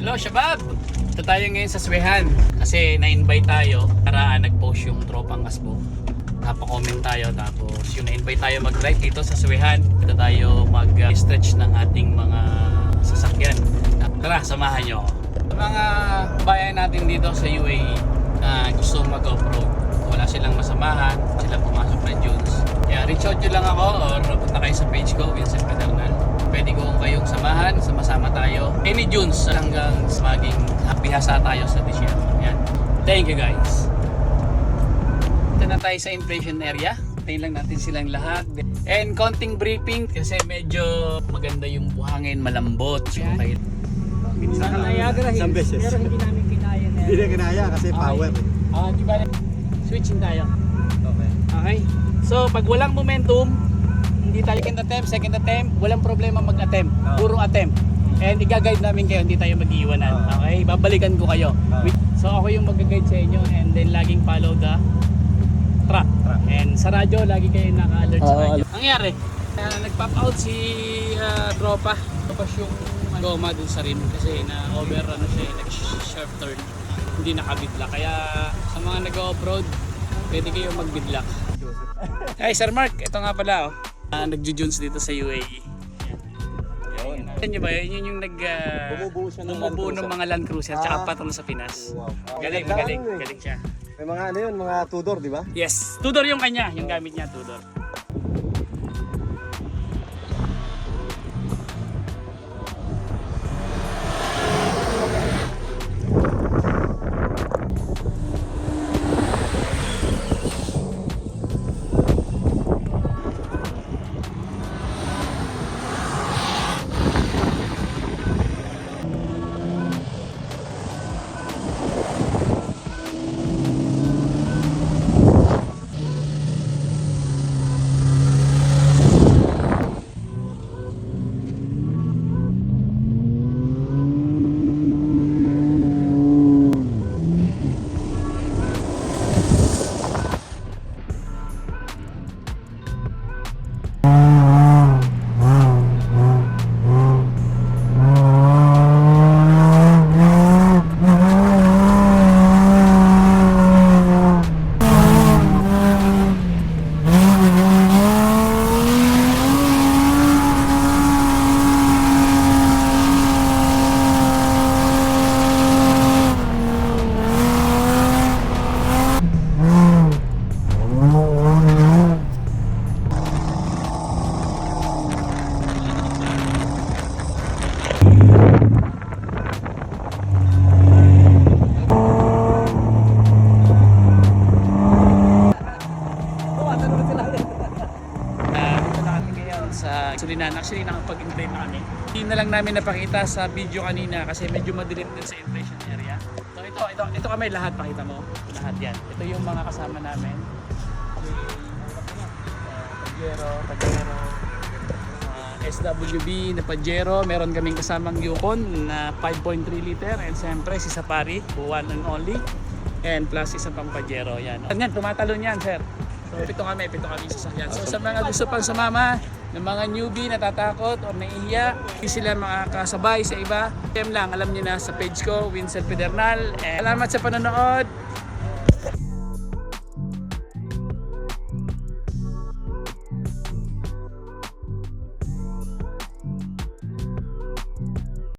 Hello, Shabab! Ito tayo ngayon sa Swehan kasi na-invite tayo para nag-post yung tropang kasbo. Napa-comment tayo tapos yung na-invite tayo mag-drive dito sa Swehan. Dito tayo mag-stretch ng ating mga sasakyan. Tara, samahan nyo ako. Sa mga bayan natin dito sa UAE na gusto mag-off-road, wala silang masamahan, sila pumasok na dunes. Kaya reach out nyo lang ako or punta kayo sa page ko, Vincent Pedernal. Pwede ko kayong samahan, sama-sama tayo. Any dunes hanggang maging bihasa tayo sa desierto. Yan. Thank you guys. Ito na tayo sa inflation area. Tayo lang natin silang lahat. And konting briefing kasi medyo maganda yung buhangin, malambot. So, kahit Sa Niagara Hills, Isang beses. pero hindi namin kinaya na. Hindi na kinaya kasi power. di ba? Switching tayo. Okay. Okay. So, pag walang momentum, hindi tayo second attempt, walang problema mag-attempt. Puro attempt. And i-guide namin kayo, hindi tayo mag-iiwanan. Okay? Babalikan ko kayo. So, ako yung mag-guide sa inyo and then laging follow the track. And sa radyo, lagi kayo naka-alert sa radyo. Nangyari, nag-pop out si tropa. Tapos yung goma dun sa rim kasi na-over siya, nag-sharp turn. Hindi nakabidla. Kaya sa mga nag-off-road, pwede kayo mag-bidlock. Hey Sir Mark, ito nga pala nagjujunes dito sa UAE. Yan. Yan nyo ba? Yun yung bumubuo ng mga Land Cruiser tsaka patol sa Pinas. Wow. Galing siya. May mga ano yun, mga Tudor, di ba? Yes, Tudor yung kanya, yung gamit niya Tudor. Actually nakapag-invade na kami. Hindi na lang namin napakita sa video kanina kasi medyo madilim din sa inflation area. So ito kami lahat, pakita mo. Lahat yan. Ito yung mga kasama namin. Pajero, SWB na Pajero. Meron kaming kasamang Yukon na 5.3 liter and siyempre si Safari, one and only. And plus isa pang Pajero yan. Yan, tumatalon yan sir. So pito kami sa sasakyan. So sa mga gusto pang sumama ng mga newbie natatakot o naiiya, hindi sila makakasabay sa iba, PM lang, alam niyo na sa page ko, Vincent Pedernal. Salamat sa panonood.